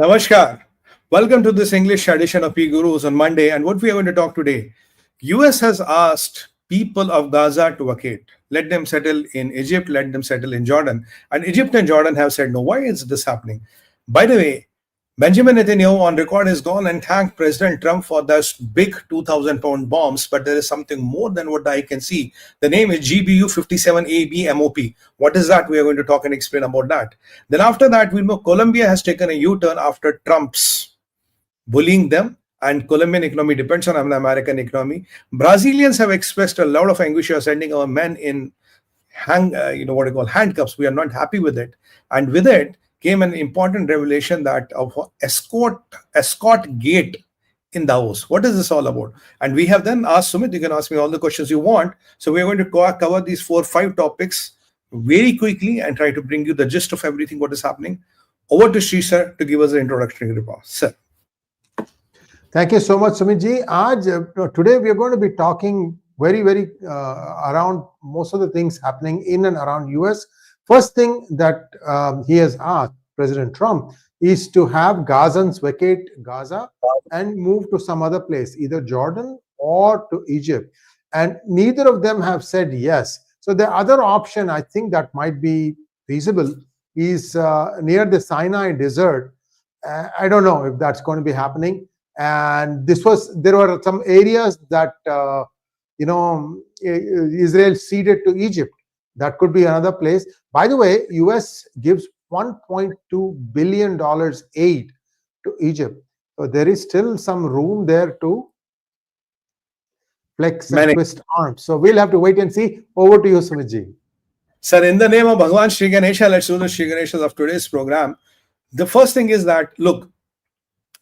Namaskar. Welcome to this English edition of PGurus on Monday. And what we are going to talk today, US has asked people of Gaza to vacate. Let them settle in Egypt, let them settle in Jordan. And Egypt and Jordan have said, no, why is this happening? By the way, Benjamin Netanyahu on record has gone and thanked President Trump for those big 2,000-pound bombs, but there is something more than what I can see. The name is GBU-57AB-MOP. What is that? We are going to talk and explain about that. Then after that, we know Colombia has taken a U-turn after Trump's bullying them, and Colombian economy depends on an American economy. Brazilians have expressed a lot of anguish. We are sending our men in handcuffs. We are not happy with it. And with it came an important revelation that of Escort Gate in Davos. What is this all about? And we have then asked Sumit, you can ask me all the questions you want. So we are going to cover these 4 or 5 topics very quickly and try to bring you the gist of everything what is happening. Over to Sree sir to give us an introductory report. Sir. Thank you so much, Sumit ji. Today we are going to be talking very around most of the things happening in and around US. First thing that he has asked President Trump is to have Gazans vacate Gaza and move to some other place, either Jordan or to Egypt. And neither of them have said yes. So the other option I think that might be feasible is near the Sinai desert. I don't know if that's going to be happening. And there were some areas that Israel ceded to Egypt. That could be another place. By the way, US gives $1.2 billion aid to Egypt. So there is still some room there to flex and twist arms. So we'll have to wait and see. Over to you, Sumit ji. Sir, in the name of Bhagwan 𝗔𝗍𝗍, let's do the 𝗔𝗍𝗍 of today's program. The first thing is that, look,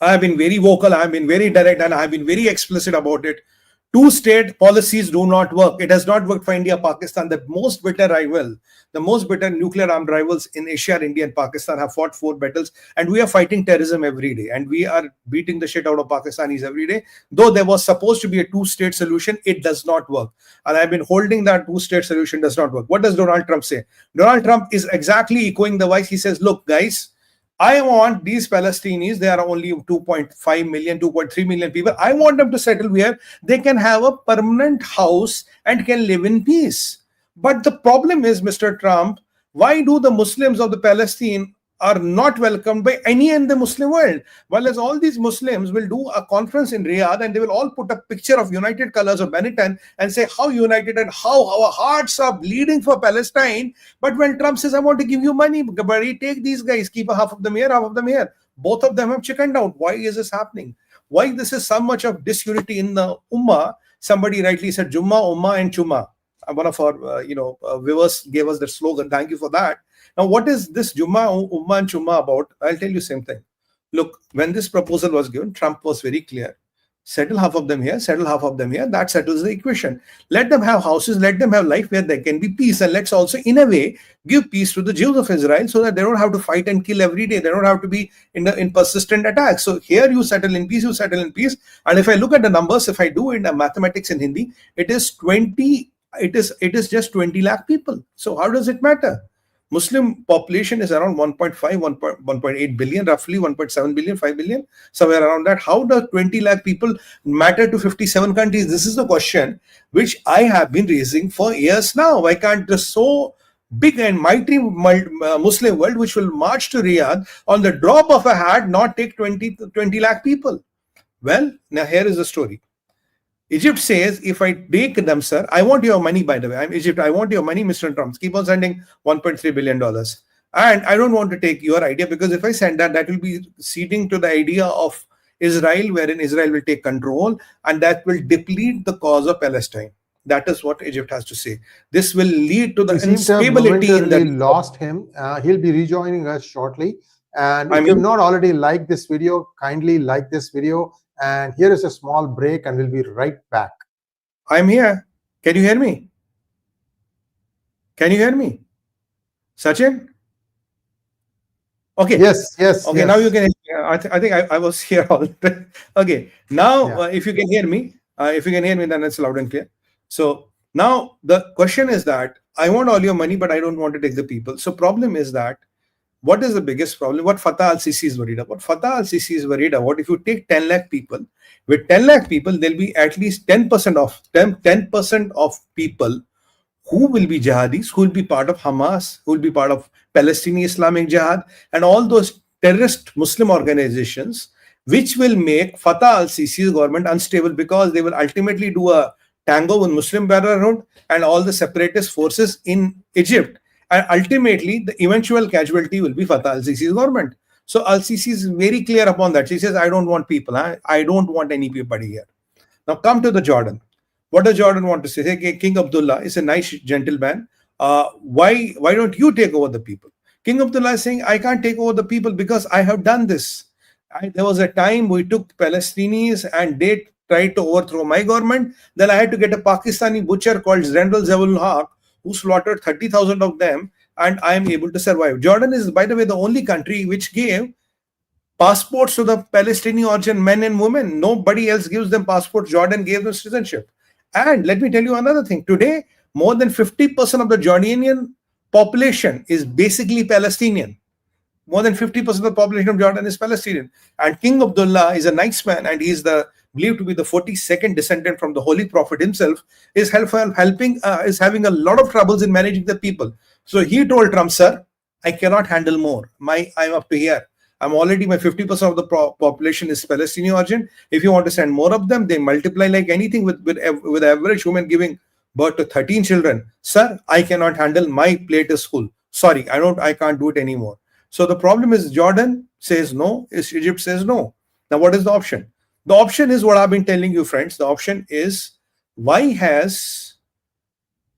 I have been very vocal, I have been very direct, and I have been very explicit about it. 2-state policies do not work. It has not worked for India, Pakistan. The most bitter nuclear armed rivals in Asia, India and Pakistan have fought 4 battles, and we are fighting terrorism every day, and we are beating the shit out of Pakistanis every day. Though there was supposed to be a 2-state solution, it does not work. And I've been holding that 2-state solution does not work. What does Donald Trump say? Donald Trump is exactly echoing the voice. He says, look, guys, I want these Palestinians, they are only 2.5 million, 2.3 million people. I want them to settle where they can have a permanent house and can live in peace. But the problem is, Mr. Trump, why do the Muslims of the Palestine are not welcomed by any in the Muslim world? Well, as all these Muslims will do a conference in Riyadh and they will all put a picture of United Colors of Benetton and say how united and how our hearts are bleeding for Palestine. But when Trump says, I want to give you money, buddy, take these guys, keep half of them here, half of them here. Both of them have chickened out. Why is this happening? Why this is so much of disunity in the Ummah? Somebody rightly said, Jumma, Ummah and Chumma. One of our viewers gave us the slogan. Thank you for that. Now, what is this Jumma, Ummah and Chumma about? I'll tell you same thing. Look, when this proposal was given, Trump was very clear. Settle half of them here, settle half of them here. That settles the equation. Let them have houses, let them have life where there can be peace. And let's also, in a way, give peace to the Jews of Israel so that they don't have to fight and kill every day. They don't have to be in persistent attacks. So here you settle in peace, you settle in peace. And if I look at the numbers, if I do in mathematics in Hindi, it is just 20 lakh people. So how does it matter? Muslim population is around 1.8 billion, roughly 1.7 billion, 5 billion, somewhere around that. How does 20 lakh people matter to 57 countries? This is the question which I have been raising for years now. Why can't the so big and mighty Muslim world, which will march to Riyadh on the drop of a hat, not take 20 lakh people? Well, now here is the story. Egypt says, if I take them, sir, I want your money, by the way. I'm Egypt. I want your money, Mr. Trump. Keep on sending $1.3 billion. And I don't want to take your idea, because if I send that, that will be ceding to the idea of Israel, wherein Israel will take control, and that will deplete the cause of Palestine. That is what Egypt has to say. This will lead to the instability in the... lost him. He'll be rejoining us shortly. And if you've not already liked this video, kindly like this video. And here is a small break and we'll be right back. I'm here. Can you hear me? Can you hear me? Sachin? Okay. Yes. Okay, now you can hear me. I think I was here all the time. Okay. Now, if you can hear me, then it's loud and clear. So now the question is that I want all your money, but I don't want to take the people. So problem is that what is the biggest problem? What Fatah al-Sisi is worried about? Fatah al-Sisi is worried about if you take 10 lakh people, with 10 lakh people, there'll be at least 10% of people who will be jihadis, who will be part of Hamas, who will be part of Palestinian Islamic Jihad, and all those terrorist Muslim organizations, which will make Fatah al-Sisi's government unstable, because they will ultimately do a tango with Muslim Brotherhood and all the separatist forces in Egypt. And ultimately, the eventual casualty will be Fatah al-Sisi's government. So al-Sisi is very clear upon that. She says, I don't want people. I don't want anybody here. Now come to the Jordan. What does Jordan want to say? Say, King Abdullah is a nice gentleman. Why don't you take over the people? King Abdullah is saying, I can't take over the people because I have done this. There was a time we took Palestinians and they tried to overthrow my government. Then I had to get a Pakistani butcher called 𝗟𝗏𝗄𝗏 who slaughtered 30,000 of them, and I am able to survive. Jordan is, by the way, the only country which gave passports to the Palestinian origin men and women. Nobody else gives them passports. Jordan gave them citizenship. And let me tell you another thing. Today, more than 50% of the Jordanian population is basically Palestinian. More than 50% of the population of Jordan is Palestinian. And King Abdullah is a nice man, and he is believed to be the 42nd descendant from the Holy Prophet himself, is having a lot of troubles in managing the people. So he told Trump, sir, I cannot handle more. I'm up to here. I'm already, my 50% of the population is Palestinian origin. If you want to send more of them, they multiply like anything, with average woman giving birth to 13 children. Sir, I cannot handle, my plate is full. Sorry, I can't do it anymore. So the problem is Jordan says no, Egypt says no. Now what is the option? The option is what I've been telling you, friends. The option is, why has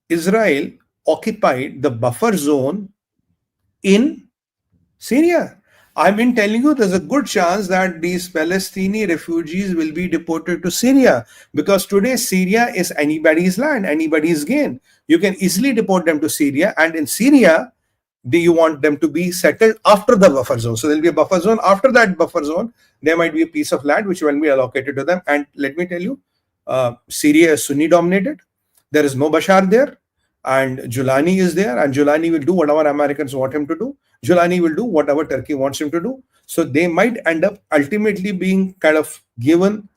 Israel occupied the buffer zone in Syria? I've been telling you there's a good chance that these Palestinian refugees will be deported to Syria, because today Syria is anybody's land, anybody's gain. You can easily deport them to Syria, and in Syria, do you want them to be settled after the buffer zone? So there'll be a buffer zone. After that buffer zone, there might be a piece of land which will be allocated to them. And let me tell you, Syria is Sunni dominated. There is no Bashar there, and 𝗤𝗏𝗏 is there, and 𝗤𝗏𝗏 will do whatever Americans want him to do. 𝗤𝗏𝗏 will do whatever Turkey wants him to do. So they might end up ultimately being kind of given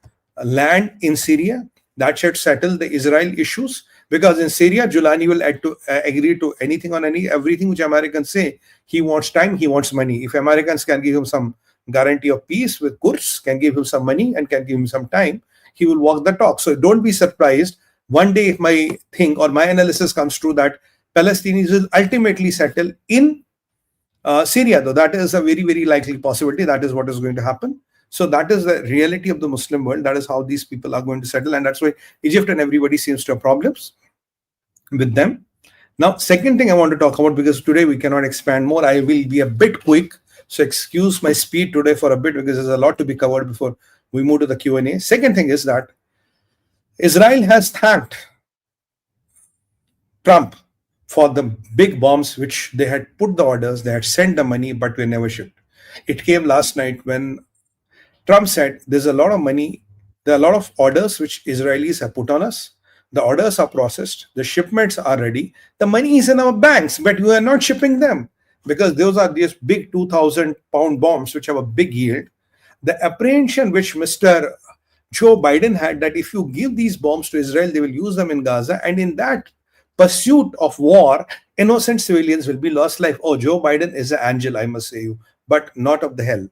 land in Syria. That should settle the Israel issues, because in Syria, 𝗤𝗏𝗏 will agree to everything which Americans say. He wants time, he wants money. If Americans can give him some guarantee of peace with Kurds, can give him some money and can give him some time, he will walk the talk. So don't be surprised one day if my thing or my analysis comes true that Palestinians will ultimately settle in Syria, though that is a very, very likely possibility. That is what is going to happen. So that is the reality of the Muslim world. That is how these people are going to settle. And that's why Egypt and everybody seems to have problems with them. Now, second thing I want to talk about, because today we cannot expand more, I will be a bit quick. So excuse my speed today for a bit, because there's a lot to be covered before we move to the Q&A. Second thing is that Israel has thanked Trump for the big bombs which they had put the orders, they had sent the money, but were never shipped. It came last night when Trump said there's a lot of money, there are a lot of orders which Israelis have put on us. The orders are processed, the shipments are ready, the money is in our banks, but we are not shipping them, because those are these big 2,000-pound bombs which have a big yield. The apprehension which Mr. Joe Biden had, that if you give these bombs to Israel, they will use them in Gaza, and in that pursuit of war, innocent civilians will be lost life. Oh, Joe Biden is an angel, I must say you, but not of the hell.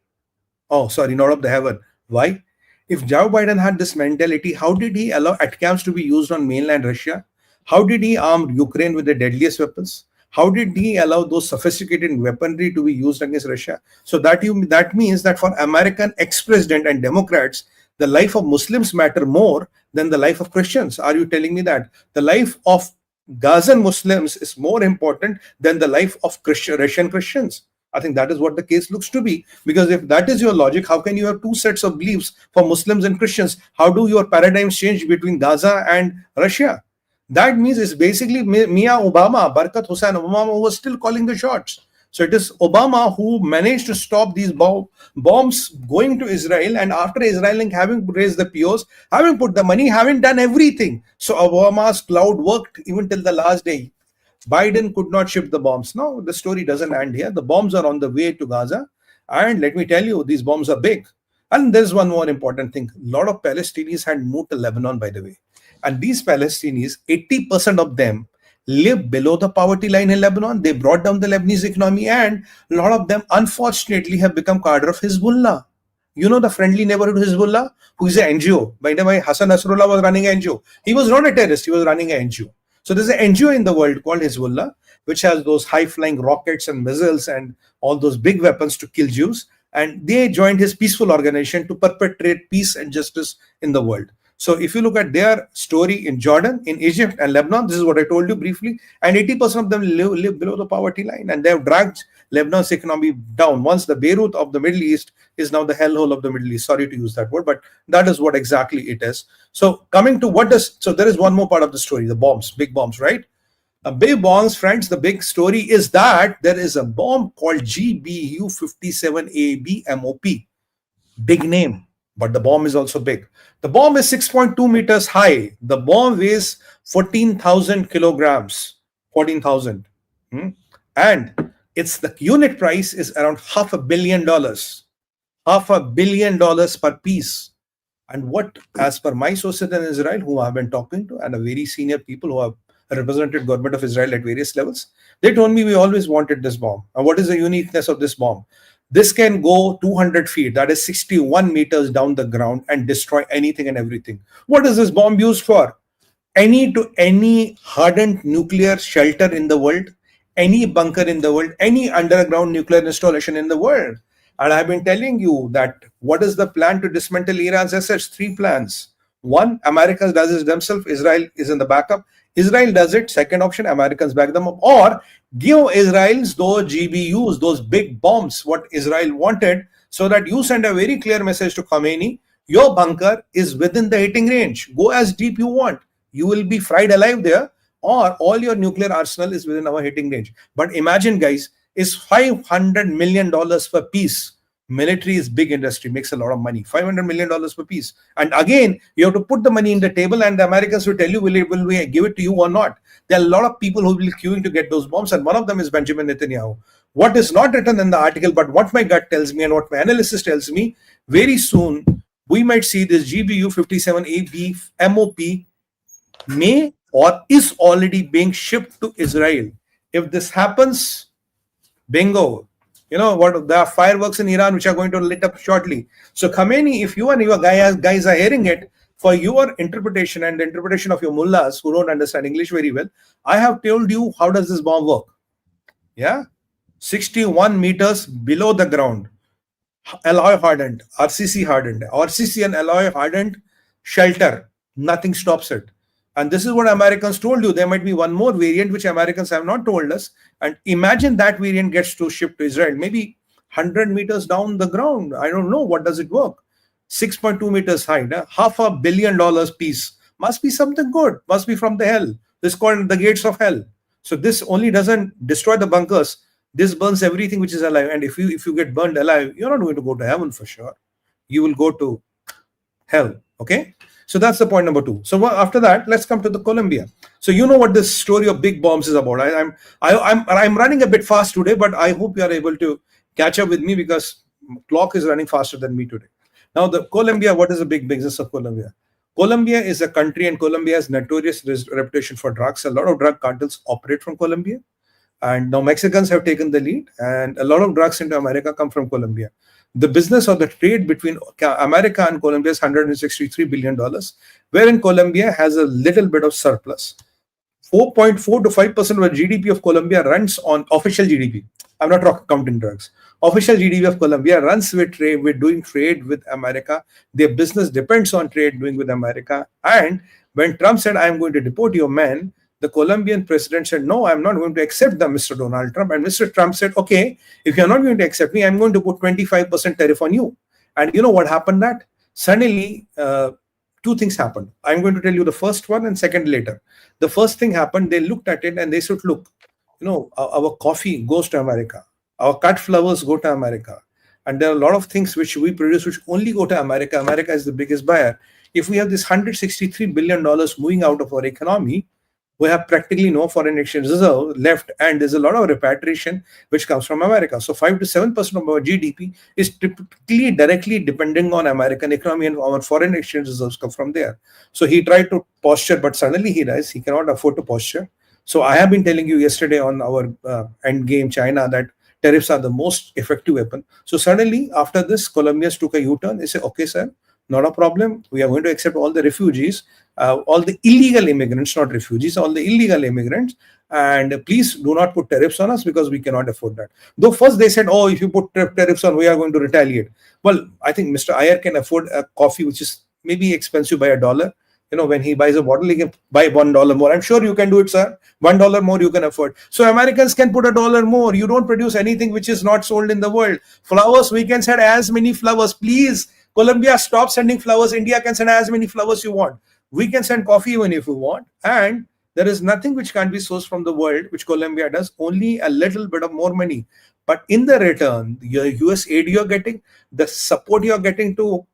Oh, sorry, not of the heaven. Why? If Joe Biden had this mentality, how did he allow ATACMS to be used on mainland Russia? How did he arm Ukraine with the deadliest weapons? How did he allow those sophisticated weaponry to be used against Russia? So that means that for American ex-president and Democrats, the life of Muslims matter more than the life of Christians. Are you telling me that the life of Gazan Muslims is more important than the life of Russian Christians? I think that is what the case looks to be. Because if that is your logic, how can you have two sets of beliefs for Muslims and Christians? How do your paradigms change between Gaza and Russia? That means it's basically Mia Obama, Barack Hussain Obama, who was still calling the shots. So it is Obama who managed to stop these bombs going to Israel, and after Israel having raised the POs, having put the money, having done everything. So Obama's cloud worked even till the last day. Biden could not ship the bombs. No, the story doesn't end here. The bombs are on the way to Gaza. And let me tell you, these bombs are big. And there's one more important thing. A lot of Palestinians had moved to Lebanon, by the way. And these Palestinians, 80% of them live below the poverty line in Lebanon. They brought down the Lebanese economy, and a lot of them, unfortunately, have become cadre of Hezbollah. You know the friendly neighborhood Hezbollah, who is an NGO. By the way, Hassan Nasrallah was running an NGO. He was not a terrorist, he was running an NGO. So there's an NGO in the world called Hezbollah, which has those high-flying rockets and missiles and all those big weapons to kill Jews. And they joined his peaceful organization to perpetrate peace and justice in the world. So if you look at their story in Jordan, in Egypt and Lebanon, this is what I told you briefly, and 80% of them live below the poverty line, and they have dragged Lebanon's economy down. Once the Beirut of the Middle East is now the hellhole of the Middle East. Sorry to use that word, but that is what exactly it is. So coming to so there is one more part of the story, the bombs, big bombs, right? Big bombs, friends, the big story is that there is a bomb called GBU-57AB-MOP. Big name, but the bomb is also big. The bomb is 6.2 meters high. The bomb weighs 14,000 kilograms. 14,000. And the unit price is around $500 million. $500 million per piece. And what, as per my sources in Israel, who I have been talking to, and a very senior people who have represented government of Israel at various levels, they told me we always wanted this bomb. And what is the uniqueness of this bomb? This can go 200 feet, that is 61 meters down the ground, and destroy anything and everything. What is this bomb used for? Any hardened nuclear shelter in the world, any bunker in the world, any underground nuclear installation in the world. And I've been telling you that what is the plan to dismantle Iran's assets? 3 plans. 1, America does it themselves. Israel is in the backup. Israel does it. Second option, Americans back them up. Or give Israel's those GBUs, those big bombs, what Israel wanted, so that you send a very clear message to Khomeini, your bunker is within the hitting range. Go as deep you want. You will be fried alive there, or all your nuclear arsenal is within our hitting range. But imagine, guys, is $500 million per piece. Military is big industry, makes a lot of money. $500 million per piece. And again, you have to put the money in the table, and the Americans will tell you, will we give it to you or not? There are a lot of people who will be queuing to get those bombs, and one of them is Benjamin Netanyahu. What is not written in the article, but what my gut tells me and what my analysis tells me, very soon we might see this GBU-57AB MOP may or is already being shipped to Israel. If this happens, bingo. You know what? There are fireworks in Iran which are going to lit up shortly. So Khomeini, if you and your guys are hearing it, for your interpretation and the interpretation of your mullahs who don't understand English very well, I have told you how does this bomb work. Yeah, 61 meters below the ground, alloy hardened, RCC hardened, RCC and alloy hardened shelter. Nothing stops it. And this is what Americans told you. There might be one more variant which Americans have not told us. And imagine that variant gets to ship to Israel, maybe 100 meters down the ground. I don't know. What does it work? 6.2 meters high. $500 million piece. Must be something good. Must be from the hell. This is called the gates of hell. So this only doesn't destroy the bunkers. This burns everything which is alive. And if you get burned alive, you're not going to go to heaven for sure. You will go to hell. Okay? So that's the point number 2. So after that, let's come to the Colombia. So you know what this story of big bombs is about. I'm running a bit fast today, but I hope you are able to catch up with me because clock is running faster than me today. Now the Colombia, what is the big business of Colombia? Colombia is a country, and Colombia has notorious reputation for drugs. A lot of drug cartels operate from Colombia, and now Mexicans have taken the lead, and a lot of drugs into America come from Colombia. The business or the trade between America and Colombia is $163 billion, wherein Colombia has a little bit of surplus. 4.4 to 5% of the GDP of Colombia runs on official GDP. I'm not counting drugs. Official GDP of Colombia runs with trade, with doing trade with America. Their business depends on trade doing with America. And when Trump said, "I am going to deport your men," the Colombian president said, "No, I'm not going to accept them, Mr. Donald Trump." And Mr. Trump said, "Okay, if you're not going to accept me, I'm going to put 25% tariff on you." And you know what happened? That suddenly, 2 things happened. I'm going to tell you the first one and second later. The first thing happened, they looked at it and they said, "Look, you know, our coffee goes to America. Our cut flowers go to America. And there are a lot of things which we produce which only go to America. America is the biggest buyer. If we have this $163 billion moving out of our economy, we have practically no foreign exchange reserve left, and there's a lot of repatriation which comes from America. So 5 to 7% of our GDP is typically directly depending on American economy, and our foreign exchange reserves come from there. So he tried to posture, but suddenly he realized he cannot afford to posture. So I have been telling you yesterday on our end game China that tariffs are the most effective weapon. So suddenly after this, Colombians took a U-turn. They say, okay, sir, not a problem. We are going to accept all the refugees, all the illegal immigrants, not refugees, all the illegal immigrants. And please do not put tariffs on us because we cannot afford that. Though first they said, oh, if you put tariffs on, we are going to retaliate. Well, I think Mr. Iyer can afford a coffee which is maybe expensive by $1. You know, when he buys a bottle, he can buy $1 more. I'm sure you can do it, sir. $1 more you can afford. So Americans can put $1 more. You don't produce anything which is not sold in the world. Flowers, we can send as many flowers. Please, Colombia, stop sending flowers. India can send as many flowers you want. We can send coffee even if you want. And there is nothing which can't be sourced from the world, which Colombia does, only a little bit of more money. But in the return, your US aid you're getting, the support you're getting to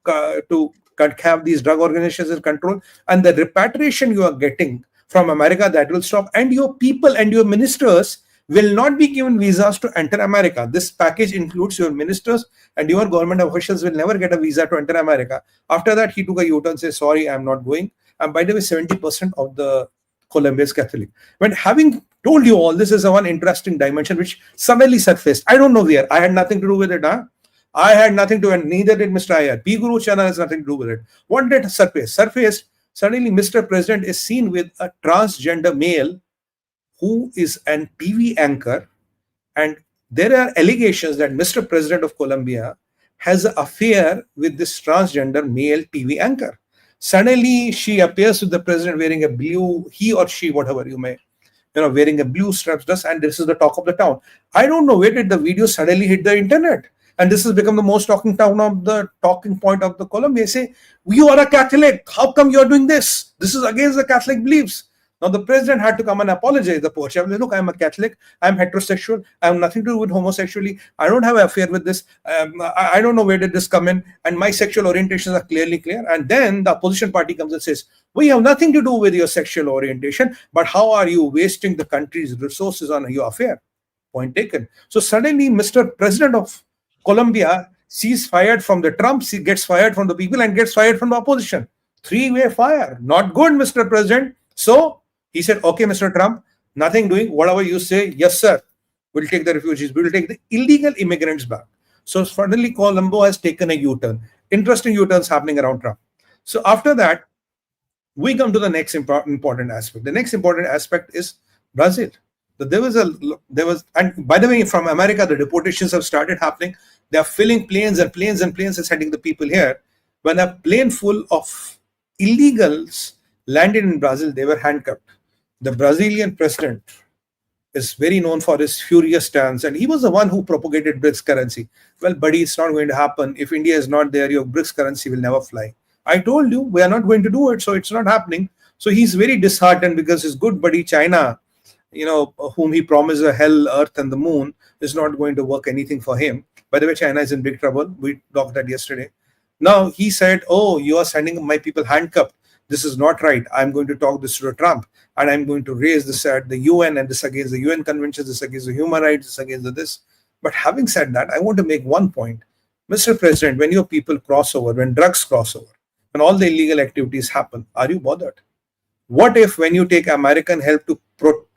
have these drug organizations in control, and the repatriation you are getting from America, that will stop. And your people and your ministers will not be given visas to enter America. This package includes your ministers, and your government officials will never get a visa to enter America. After that, he took a U-turn and said, sorry, I'm not going. And by the way, 70% of the Colombia is Catholic. When having told you all, this is a one interesting dimension which suddenly surfaced. I don't know where. I had nothing to do with it. I had nothing to do, and neither did Mr. Iyer. PGurus channel has nothing to do with it. What did surface? Surfaced, suddenly Mr. President is seen with a transgender male who is an TV anchor, and there are allegations that Mr. President of Colombia has an affair with this transgender male TV anchor. Suddenly, she appears with the president wearing a blue, he or she, whatever you may, wearing a blue striped dress, and this is the talk of the town. I don't know where did the video suddenly hit the internet. And this has become the most talking point of the Colombia. Say, you are a Catholic. How come you are doing this? This is against the Catholic beliefs. Now the president had to come and apologize. The poor child, look, I'm a Catholic. I'm heterosexual. I have nothing to do with homosexuality. I don't have an affair with this. I don't know where did this come in. And my sexual orientations are clearly clear. And then the opposition party comes and says, we have nothing to do with your sexual orientation. But how are you wasting the country's resources on your affair? Point taken. So suddenly, Mr. President of Colombia sees fired from the Trump, gets fired from the people, and gets fired from the opposition. Three-way fire. Not good, Mr. President. So he said, okay, Mr. Trump, nothing doing. Whatever you say, yes, sir. We'll take the refugees. We'll take the illegal immigrants back. So finally, Colombo has taken a U-turn. Interesting U-turns happening around Trump. So after that, we come to the next important aspect. The next important aspect is Brazil. There was, and by the way, from America, the deportations have started happening. They are filling planes and planes and planes and sending the people here. When a plane full of illegals landed in Brazil, they were handcuffed. The Brazilian president is very known for his furious stance, and he was the one who propagated BRICS currency. Well, buddy, it's not going to happen. If India is not there, your BRICS currency will never fly. I told you, we are not going to do it, so it's not happening. So he's very disheartened because his good buddy China, whom he promised a hell, earth, and the moon, is not going to work anything for him. By the way, China is in big trouble. We talked that yesterday. Now he said, oh, you are sending my people handcuffed. This is not right. I'm going to talk this to Trump, and I'm going to raise this at the UN, and this against the UN conventions, this against the human rights, this against this. But having said that, I want to make one point. Mr. President, when your people cross over, when drugs cross over, when all the illegal activities happen, are you bothered? What if when you take American help to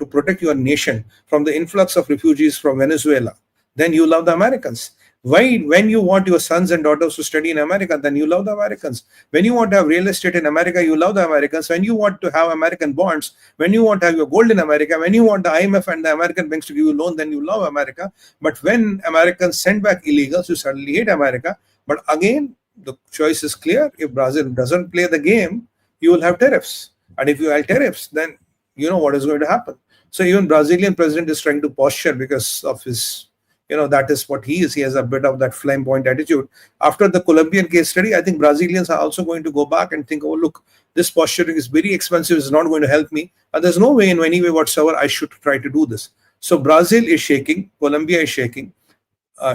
protect your nation from the influx of refugees from Venezuela, then you love the Americans? Why, when you want your sons and daughters to study in America, then you love the Americans. When you want to have real estate in America, you love the Americans. When you want to have American bonds, when you want to have your gold in America, when you want the IMF and the American banks to give you a loan, then you love America. But when Americans send back illegals, you suddenly hate America. But again, the choice is clear. If Brazil doesn't play the game, you will have tariffs. And if you have tariffs, then you know what is going to happen. So even Brazilian president is trying to posture because of his, that is what he is. He has a bit of that flamboyant attitude. After the Colombian case study, I think Brazilians are also going to go back and think, oh, look, this posturing is very expensive. It's not going to help me. And there's no way in any way whatsoever I should try to do this. So Brazil is shaking. Colombia is shaking.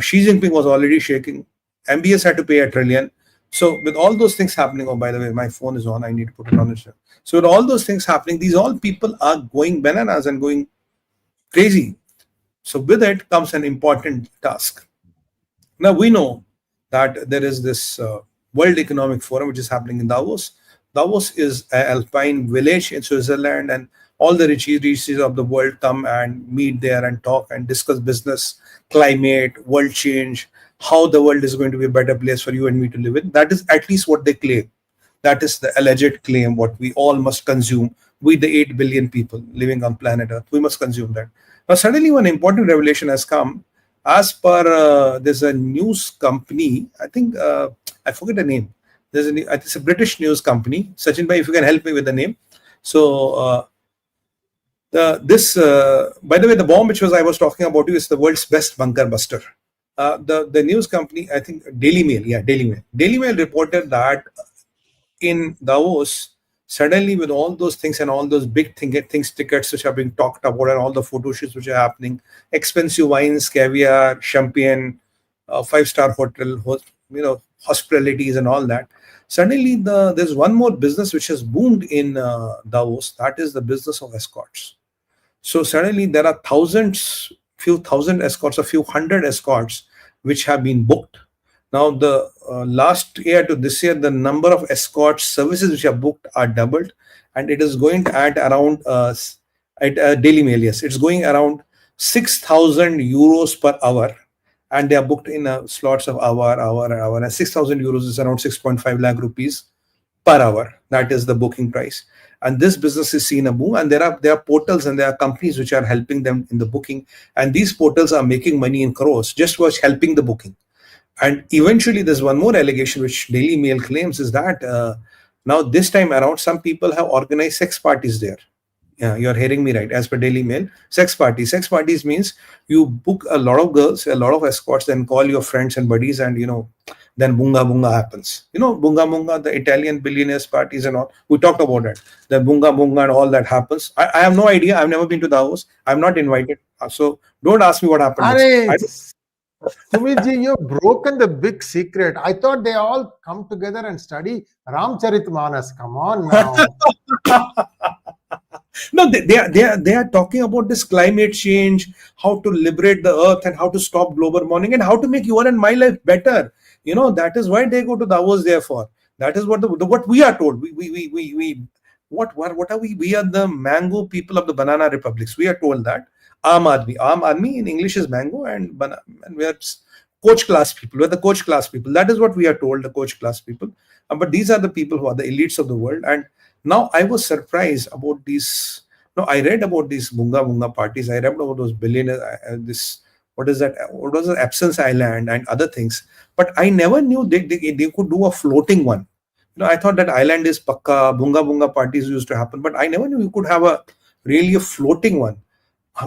Xi Jinping was already shaking. MBS had to pay $1 trillion. So with all those things happening, oh, by the way, my phone is on, I need to put it on. So with all those things happening, these all people are going bananas and going crazy. So with it comes an important task. Now we know that there is this World Economic Forum which is happening in Davos. Davos is an alpine village in Switzerland, and all the riches of the world come and meet there and talk and discuss business, climate, world change, how the world is going to be a better place for you and me to live in. That is at least what they claim. That is the alleged claim, what we all must consume. We, the 8 billion people living on planet Earth, we must consume that. Now, suddenly one important revelation has come. As per, there's a news company, I think, I forget the name. It's a British news company. Sachin bhai, if you can help me with the name. So, by the way, the bomb which I was talking about is the world's best bunker buster. The news company, I think Daily Mail, Daily Mail reported that in Davos, suddenly with all those things and all those big things, tickets which are being talked about and all the photo shoots which are happening, expensive wines, caviar, champagne, 5-star hotel, hospitalities and all that. Suddenly there's one more business which has boomed in Davos. That is the business of escorts. So suddenly there are few thousand escorts, a few hundred escorts which have been booked. Now, the last year to this year, the number of escort services which are booked are doubled, and it is going at around Daily Mail, yes, it's going around 6,000 euros per hour, and they are booked in slots of hour, and 6,000 euros is around 6.5 lakh rupees per hour. That is the booking price. And this business is seen a boom, and there are portals and there are companies which are helping them in the booking, and these portals are making money in crores just for helping the booking. And eventually there's one more allegation which Daily Mail claims is that now this time around some people have organized sex parties there. Yeah, you're hearing me right. As per Daily Mail, sex parties. Sex parties means you book a lot of girls, a lot of escorts, then call your friends and buddies, and then BungaBunga happens. BungaBunga, the Italian billionaires parties and all. We talked about it. The BungaBunga and all that happens. I have no idea. I've never been to Davos. I'm not invited. So don't ask me what happened next. Tumiji, you've broken the big secret. I thought they all come together and study 𝗏𝗏𝗏. Come on now. No, they are talking about this climate change, how to liberate the earth and how to stop global warming and how to make your and my life better. That is why they go to Davos. Therefore, that is what we are told. What are we? We are the mango people of the banana republics. We are told that. Aam in English is mango, and we are coach class people. We're the coach class people. That is what we are told, the coach class people. But these are the people who are the elites of the world. And now I was surprised about these. No, I read about these BungaBunga parties. I read about those billionaires. What is that? What was the Absence Island and other things? But I never knew they could do a floating one. I thought that island is pakka. BungaBunga parties used to happen, but I never knew you could have a floating one.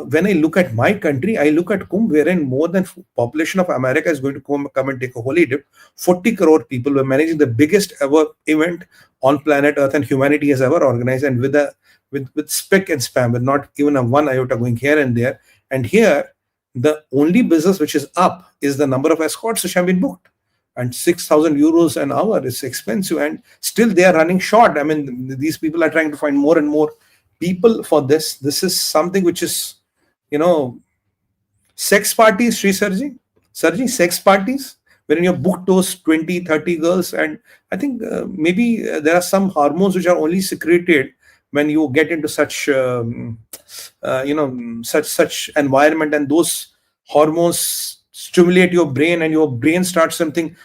When I look at my country, I look at Kumbh, wherein more than population of America is going to come and take a holy dip. 40 crore people were managing the biggest ever event on planet Earth and humanity has ever organized, and with spick and span, with not even a one iota going here and there. And here, the only business which is up is the number of escorts which have been booked. And 6,000 euros an hour is expensive, and still they are running short. I mean, these people are trying to find more and more people for this. This is something which is, sex parties, Sree Sarji, sex parties, wherein you book those 20, 30 girls. And I think maybe there are some hormones which are only secreted when you get into such, such environment, and those hormones stimulate your brain, and your brain starts something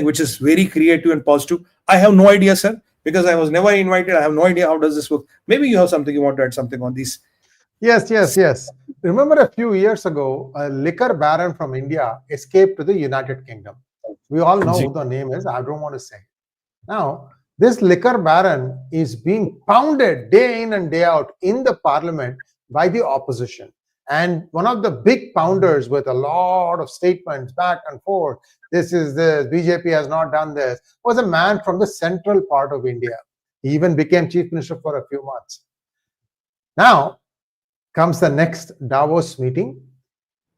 which is very creative and positive. I have no idea, sir, because I was never invited. I have no idea how does this work. Maybe you have something, you want to add something on these. Yes. Remember a few years ago, a liquor baron from India escaped to the United Kingdom. We all know who the name is. I don't want to say. Now, this liquor baron is being pounded day in and day out in the parliament by the opposition. And one of the big pounders with a lot of statements back and forth, this is this, BJP has not done this, was a man from the central part of India. He even became chief minister for a few months. Now comes the next Davos meeting.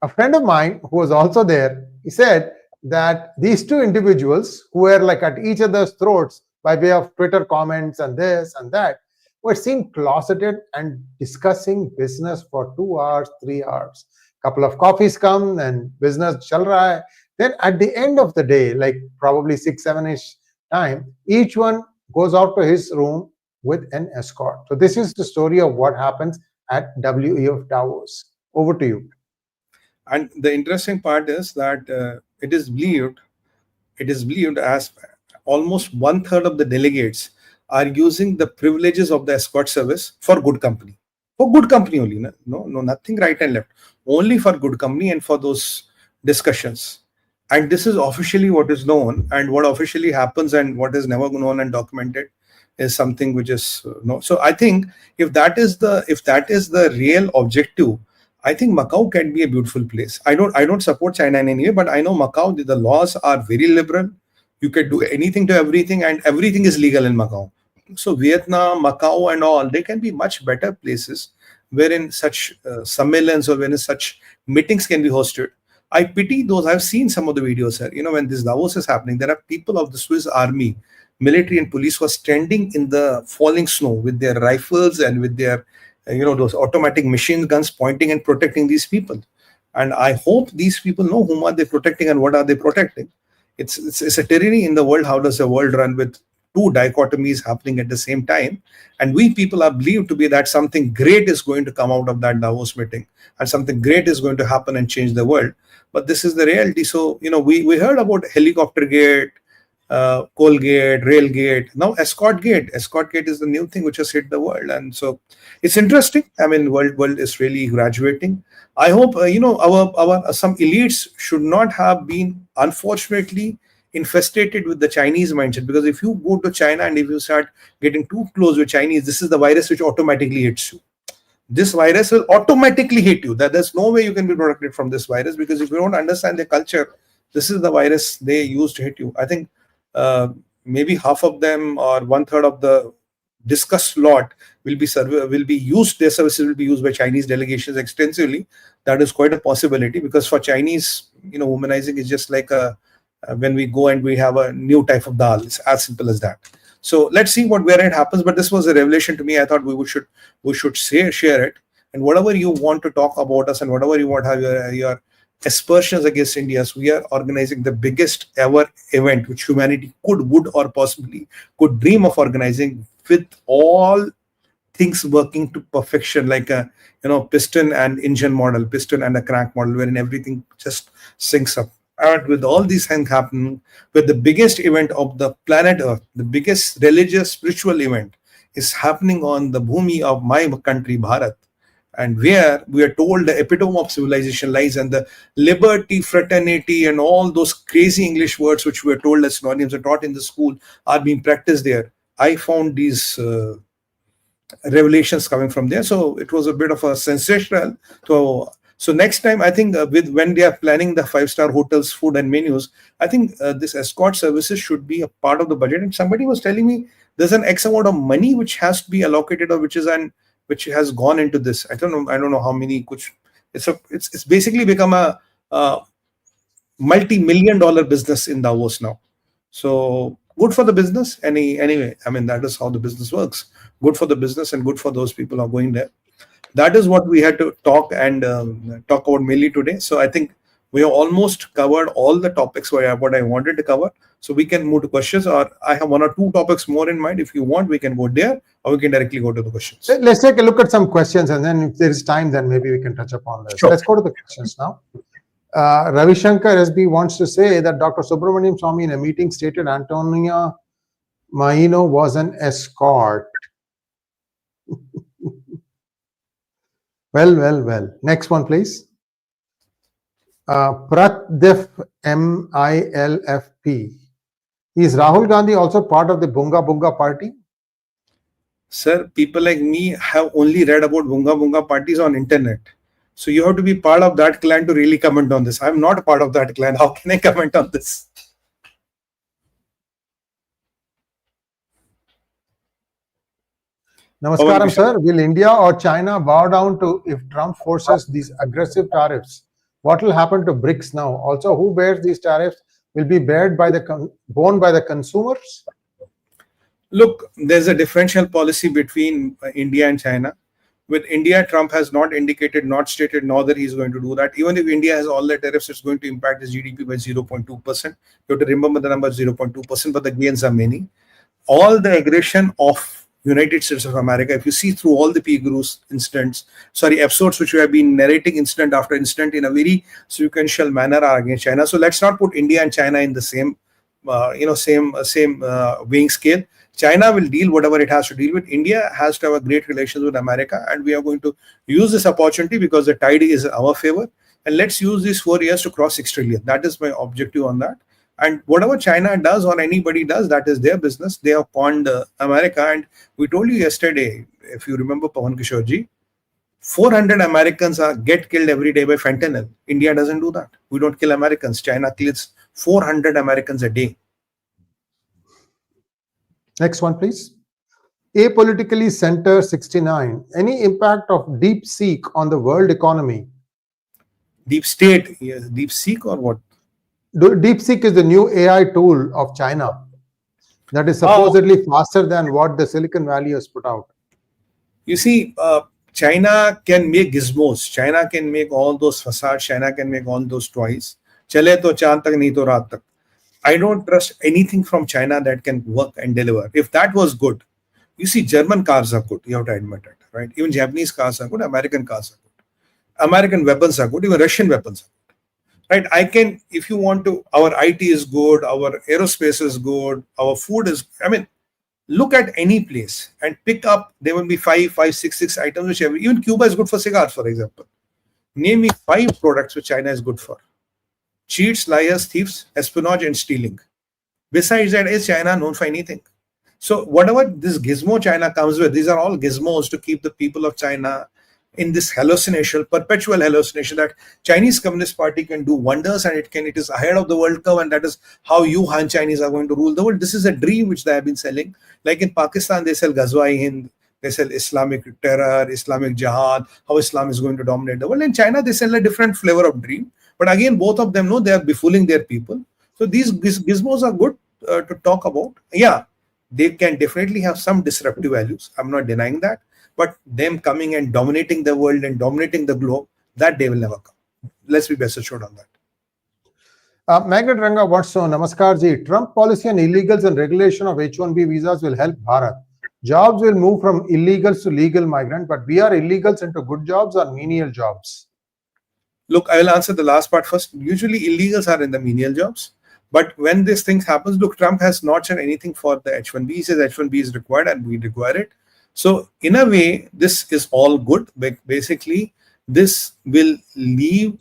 A friend of mine who was also there, he said, that these two individuals who were like at each other's throats by way of Twitter comments and this and that were seen closeted and discussing business for 2 hours, 3 hours. Couple of coffees come and business chal raha hai. Then at the end of the day, like probably 6, 7-ish time, each one goes out to his room with an escort. So this is the story of what happens at WE of Davos. Over to you. And the interesting part is that it is believed as almost 1/3 of the delegates are using the privileges of the escort service for good company. For good company only, no, nothing right and left. Only for good company and for those discussions. And this is officially what is known, and what officially happens and what is never known and documented is something which is no. So I think if that is the real objective, I think Macau can be a beautiful place. I don't support China in any way, but I know Macau, the laws are very liberal. You can do anything to everything, and everything is legal in Macau. So Vietnam, Macau and all, they can be much better places wherein such sammelans or wherein such meetings can be hosted. I pity those. I've seen some of the videos, sir. When this Davos is happening, there are people of the Swiss army, military and police who are standing in the falling snow with their rifles and with their those automatic machine guns pointing and protecting these people. And I hope these people know whom are they protecting and what are they protecting. It's a tyranny in the world. How does the world run with two dichotomies happening at the same time? And we people are believed to be that something great is going to come out of that Davos meeting and something great is going to happen and change the world. But this is the reality. So, we heard about helicopter gate, coal gate, rail gate. Now escort gate. Escort gate is the new thing which has hit the world. And so it's interesting. I mean, world is really graduating. I hope, our some elites should not have been, unfortunately, infested with the Chinese mindset. Because if you go to China and if you start getting too close with Chinese, this is the virus which automatically hits you. This virus will automatically hit you. That there's no way you can be protected from this virus, because if you don't understand their culture, this is the virus they use to hit you. I think maybe half of them or 1/3 of the discussed lot will be used. Their services will be used by Chinese delegations extensively. That is quite a possibility, because for Chinese, womanizing is just like when we go and we have a new type of dal. It's as simple as that. So let's see where it happens. But this was a revelation to me. I thought we should share it. And whatever you want to talk about us and whatever you want to have your aspersions against India, so we are organizing the biggest ever event which humanity would or possibly could dream of organizing, with all things working to perfection, like a piston and engine model, piston and a crank model, wherein everything just syncs up. And with all these things happening, with the biggest event of the planet Earth, the biggest religious spiritual event is happening on the bhumi of my country, Bharat, and where we are told the epitome of civilization lies, and the liberty, fraternity, and all those crazy English words which we are told as synonyms are taught in the school are being practiced there. I found these revelations coming from there. So it was a bit of a sensational. So next time, I think when they are planning the 5-star hotels, food and menus, I think this escort services should be a part of the budget. And somebody was telling me there's an X amount of money which has to be allocated, or which has gone into this. I don't know how many. It's basically become a multi-million-dollar business in Davos now. So good for the business. Anyway, I mean, that is how the business works. Good for the business and good for those people who are going there. That is what we had to talk about mainly today. So I think we have almost covered all the topics what I wanted to cover. So we can move to questions, or I have 1 or 2 topics more in mind. If you want, we can go there, or we can directly go to the questions. Let's take a look at some questions, and then if there is time, then maybe we can touch upon this. Sure. Let's go to the questions now. Ravi Shankar SB wants to say that Dr. Subramaniam Swamy in a meeting stated Antonia Maino was an escort. Well. Next one, please. Pratdif MILFP. Is Rahul Gandhi also part of the BungaBunga party? Sir, people like me have only read about BungaBunga parties on internet. So you have to be part of that clan to really comment on this. I'm not a part of that clan. How can I comment on this? Namaskaram, sir. Will India or China bow down to if Trump forces these aggressive tariffs? What will happen to BRICS now? Also, who bears these tariffs will be borne by the consumers? Look, there's a differential policy between India and China. With India, Trump has not indicated, not stated, nor that he's going to do that. Even if India has all the tariffs, it's going to impact his GDP by 0.2%. You have to remember the number 0.2%, but the gains are many. All the aggression of United States of America, if you see through all the PGurus episodes which we have been narrating incident after incident in a very sequential manner are against China. So let's not put India and China in the same weighing scale. China will deal whatever it has to deal with. India has to have a great relations with America, and we are going to use this opportunity because the tide is in our favor. And let's use these 4 years to cross 6 trillion. That is my objective on that. And whatever China does or anybody does, that is their business. They have pawned America. And we told you yesterday, if you remember 𝗠𝗢𝗙𝗄𝗏, 400 Americans get killed every day by fentanyl. India doesn't do that. We don't kill Americans. China kills 400 Americans a day. Next one, please. Apolitically Center 69. Any impact of DeepSeek on the world economy? Deep state, yes. DeepSeek or what? DeepSeek is the new AI tool of China that is supposedly faster than what the Silicon Valley has put out. You see, China can make gizmos. China can make all those facades. China can make all those toys. Chale to chand tak, nahi to raat tak. I don't trust anything from China that can work and deliver. If that was good, you see, German cars are good. You have to admit it, right? Even Japanese cars are good. American cars are good. American weapons are good. Even Russian weapons are good, right? I can, if you want to, our IT is good. Our aerospace is good. Our food is, look at any place and pick up. There will be five, six items. Which even Cuba is good for cigars, for example. Name me 5 products which China is good for. Cheats, liars, thieves, espionage, and stealing. Besides that, is China known for anything? So whatever this gizmo China comes with, these are all gizmos to keep the people of China in this hallucination, perpetual hallucination that Chinese Communist Party can do wonders and it is ahead of the world curve, and that is how you Han Chinese are going to rule the world. This is a dream which they have been selling. Like in Pakistan, they sell 𝗥𝗚𝗍𝗍, they sell Islamic terror, Islamic jihad, how Islam is going to dominate the world. In China, they sell a different flavor of dream. But again, both of them know they are befooling their people. So these gizmos are good to talk about. Yeah, they can definitely have some disruptive values. I'm not denying that. But them coming and dominating the world and dominating the globe, that day will never come. Let's be best assured on that. Magnet Ranga wants to know, Namaskar ji, Trump policy on illegals and regulation of H-1B visas will help Bharat. Jobs will move from illegals to legal migrant, but we are illegals into good jobs or menial jobs? Look, I will answer the last part first. Usually illegals are in the menial jobs. But when this thing happens, look, Trump has not said anything for the H-1B. He says H-1B is required and we require it. So in a way, this is all good. Basically, this will leave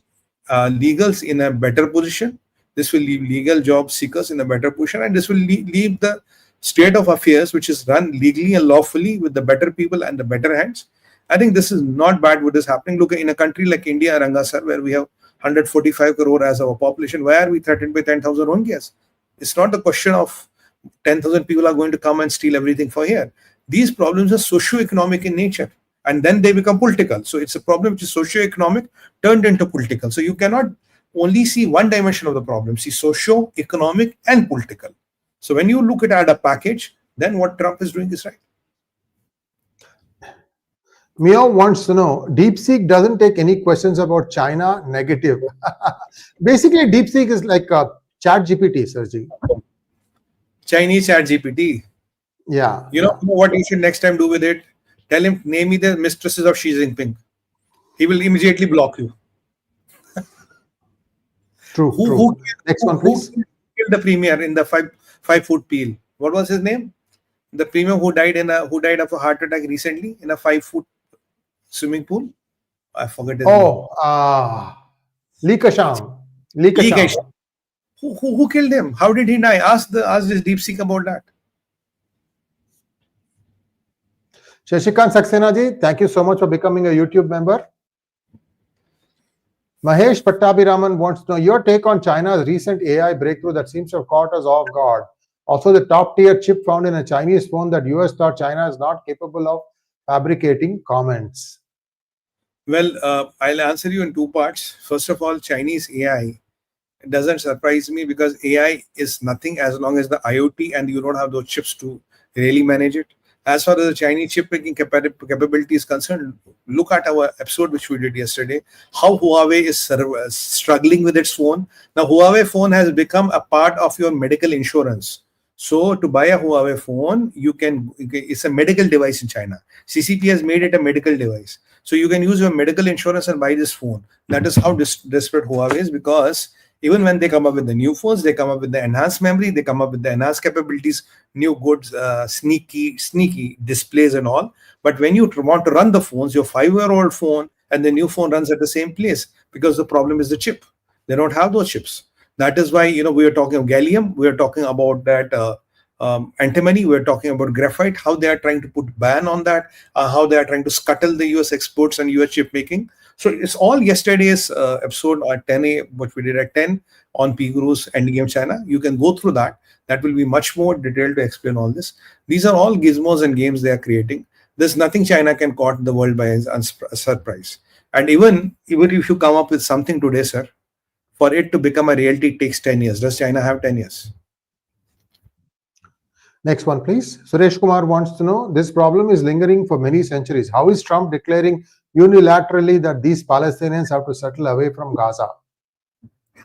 legals in a better position. This will leave legal job seekers in a better position. And this will leave the state of affairs, which is run legally and lawfully with the better people and the better hands. I think this is not bad what is happening. Look, in a country like India, Ranga sir, where we have 145 crore as our population, why are we threatened by 10,000 Rohingyas? It's not the question of 10,000 people are going to come and steal everything for here. These problems are socio-economic in nature, and then they become political. So it's a problem which is socio-economic turned into political. So you cannot only see one dimension of the problem, see socio-economic and political. So when you look at a package, then what Trump is doing is right. Mio wants to know, DeepSeek doesn't take any questions about China, negative. Basically, DeepSeek is like a ChatGPT, Sirji. Chinese ChatGPT. Yeah. You know what you should next time do with it? Tell him, name me the mistresses of Xi Jinping. He will immediately block you. True. Who next one, please. Who killed the premier in the five-foot peel? What was his name? The premier who died of a heart attack recently in a 5-foot swimming pool. I forget his name. 𝗤𝗏𝗏. Who killed him? How did he die? Ask this DeepSeek about that. Shashikant Saxena ji, thank you so much for becoming a YouTube member. Mahesh Pattabhiraman wants to know your take on China's recent AI breakthrough that seems to have caught us off guard. Also, the top-tier chip found in a Chinese phone that US thought China is not capable of fabricating. Comments. Well, I'll answer you in 2 parts. First of all, Chinese AI It doesn't surprise me because AI is nothing as long as the IoT and you don't have those chips to really manage it. As far as the Chinese chip making capability is concerned, look at our episode which we did yesterday, how Huawei is struggling with its phone. Now, Huawei phone has become a part of your medical insurance. So to buy a Huawei phone, it's a medical device in China. CCP has made it a medical device. So you can use your medical insurance and buy this phone. That is how desperate Huawei is, because even when they come up with the new phones, they come up with the enhanced memory, they come up with the enhanced capabilities, new good sneaky displays and all. But when you want to run the phones, your 5-year-old phone and the new phone runs at the same place, because the problem is the chip. They don't have those chips. That is why, we are talking of gallium, we are talking about that antimony, we are talking about graphite, how they are trying to put ban on that, how they are trying to scuttle the US exports and US chip making. So it's all yesterday's episode at 10 a.m., what we did at 10 on PGurus Endgame China. You can go through that. That will be much more detailed to explain all this. These are all gizmos and games they are creating. There's nothing China can caught the world by a surprise. And even if you come up with something today, sir, for it to become a reality, it takes 10 years. Does China have 10 years? Next one, please. Suresh Kumar wants to know, this problem is lingering for many centuries. How is Trump declaring unilaterally that these Palestinians have to settle away from Gaza?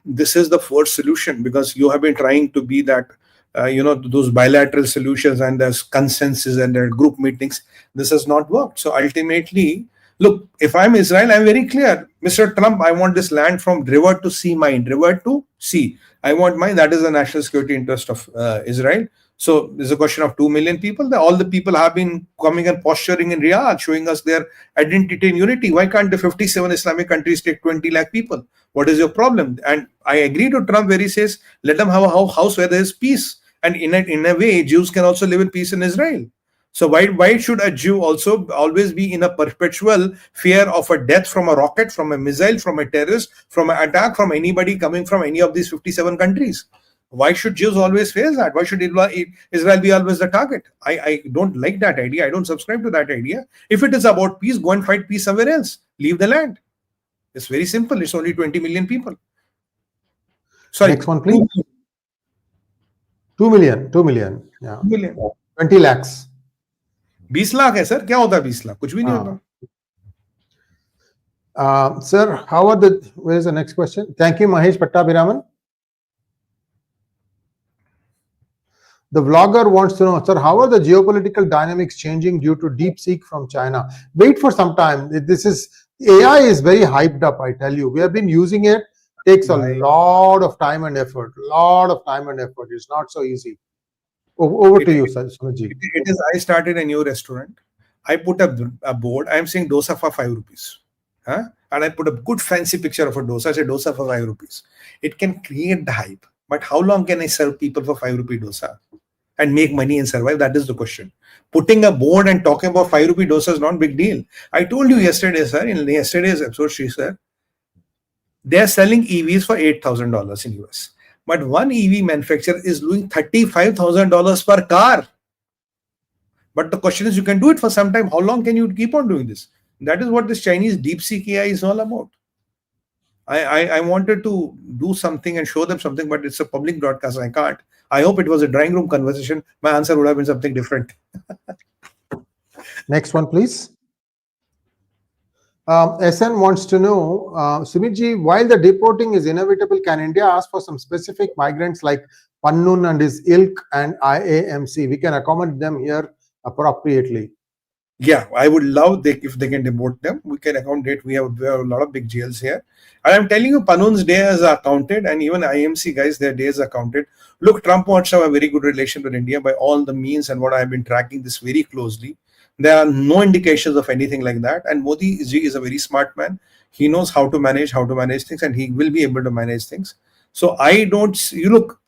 This is the first solution, because you have been trying to be that, those bilateral solutions and there's consensus and there are group meetings. This has not worked. So ultimately, look, if I'm Israel, I'm very clear. Mr. Trump, I want this land from river to sea mine, river to sea. I want mine. That is the national security interest of Israel. So there's a question of 2 million people. All the people have been coming and posturing in Riyadh, showing us their identity and unity. Why can't the 57 Islamic countries take 20 lakh people? What is your problem? And I agree to Trump where he says, let them have a house where there is peace. And in a way, Jews can also live in peace in Israel. So why should a Jew also always be in a perpetual fear of a death from a rocket, from a missile, from a terrorist, from an attack, from anybody coming from any of these 57 countries? Why should Jews always face that? Why should Israel be always the target? I don't like that idea. I don't subscribe to that idea. If it is about peace, go and fight peace somewhere else. Leave the land. It's very simple. It's only 20 million people. Sorry. Next one, please. 2 million. 2 million. Yeah. 2 million. 20 lakhs. 20 lakh है sir, क्या होता है 20 लाख? कुछ भी नहीं होता. Sir, where is the next question? Thank you, Mahesh Pattabhiraman. The vlogger wants to know, sir, how are the geopolitical dynamics changing due to DeepSeek from China? Wait for some time. AI is very hyped up, I tell you. We have been using it. Takes a lot of time and effort. It's not so easy. Over to you, Sumit. It is, I started a new restaurant. I put a board. I'm saying dosa for 5 rupees. And I put a good fancy picture of a dosa. I say dosa for 5 rupees. It can create the hype. But how long can I serve people for 5 rupee dosa and make money and survive? That is the question. Putting a board and talking about 5 rupee dosa is not a big deal. I told you yesterday, sir, in yesterday's episode, Sree sir, they are selling EVs for $8,000 in US. But one EV manufacturer is doing $35,000 per car. But the question is, you can do it for some time. How long can you keep on doing this? That is what this Chinese DeepSeek AI is all about. I wanted to do something and show them something, but it's a public broadcast. I can't. I hope it was a drawing room conversation. My answer would have been something different. Next one, please. SN wants to know, Sumitji, while the deporting is inevitable, can India ask for some specific migrants like Pannun and his ilk and IAMC? We can accommodate them here appropriately. Yeah, I would love if they can deport them. We can accommodate. We have a lot of big jails here. And I'm telling you, Pannun's days are counted, and even IMC guys, their days are counted. Look, Trump wants to have a very good relation with India by all the means, and what I've been tracking this very closely. There are no indications of anything like that. And Modi ji is a very smart man. He knows how to manage things, and he will be able to manage things. So look,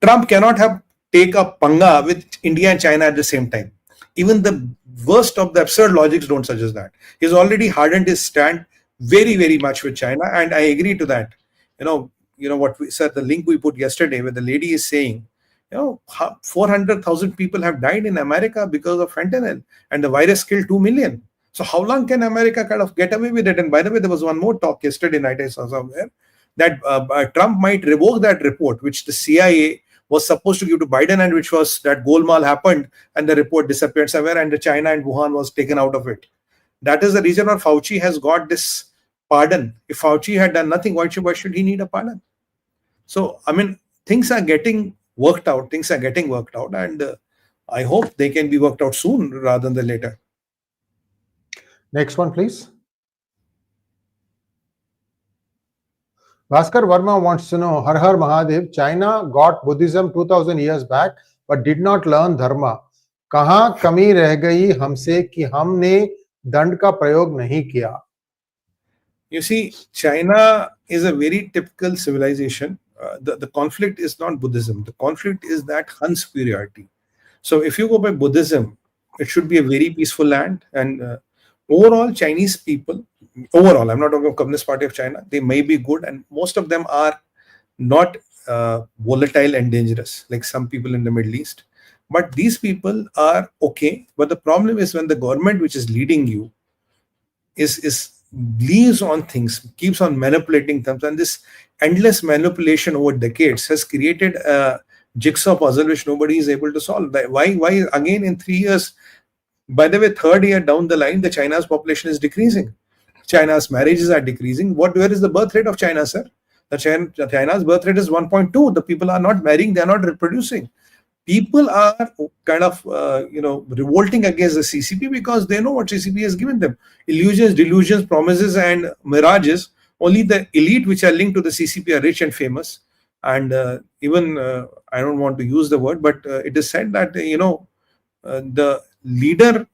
Trump cannot take a panga with India and China at the same time. Even the worst of the absurd logics don't suggest that. He's already hardened his stand very, very much with China, and I agree to that. You know what we said, the link we put yesterday where the lady is saying, 400,000 people have died in America because of fentanyl, and the virus killed 2 million. So how long can America kind of get away with it? And by the way, there was one more talk yesterday night I saw somewhere that Trump might revoke that report, which the CIA was supposed to give to Biden, and which was that Golmaal happened and the report disappeared somewhere and the China and Wuhan was taken out of it. That is the reason why Fauci has got this pardon. If Fauci had done nothing, why should he need a pardon? So, I mean, things are getting worked out. And I hope they can be worked out soon rather than later. Next one, please. Bhaskar Verma wants to know, Har Har Mahadev, China got Buddhism 2000 years back but did not learn dharma. कहाँ कमी रह गई हमसे कि हमने दंड का प्रयोग नहीं किया? You see, China is a very typical civilization. The conflict is not Buddhism. The conflict is that Han superiority. So if you go by Buddhism, it should be a very peaceful land. And overall, Chinese people, overall, I'm not talking about Communist Party of China, they may be good, and most of them are not volatile and dangerous like some people in the Middle East. But these people are okay. But the problem is when the government which is leading you is leaves on things, keeps on manipulating them, and this endless manipulation over decades has created a jigsaw puzzle which nobody is able to solve. Why again in 3 years? By the way, third year down the line, the China's population is decreasing. China's marriages are decreasing. Where is the birth rate of China, sir? China's birth rate is 1.2. The people are not marrying, they are not reproducing. People are kind of revolting against the CCP because they know what CCP has given them. Illusions, delusions, promises and mirages. Only the elite which are linked to the CCP are rich and famous. And even, I don't want to use the word, but it is said that, the leader,